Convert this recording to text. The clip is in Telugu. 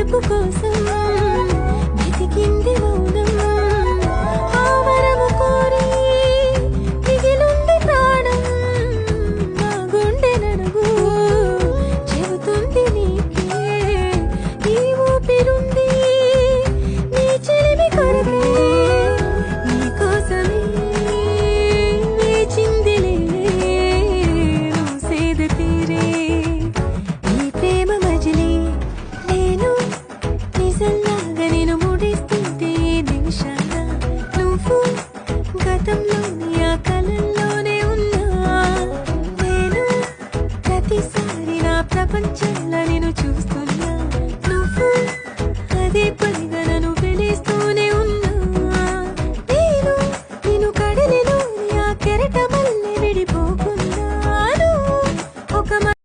పిలుపు కోసం వెతికింది మౌనం ఆ వరము కోరి మిగిలుంది ప్రాణం నా గుండె నడుగు చెబుతుంది నీకే ఈ ఊపిరుంది నీ చెలిమి కొరకే నీ కోసమే వేచిందిలే నువ్వు సేద తీరే ఈ ప్రేమ మజిలీ నేను నిజంలాగా నేను ముడిస్తుంటే నిమిషాన నువ్వు గతంలోని ఆ కలల్లోనే ఉన్నా నేను ప్రతిసారి నా ప్రపంచంలో నేను చూస్తున్నా నువ్వు అదే పనిగా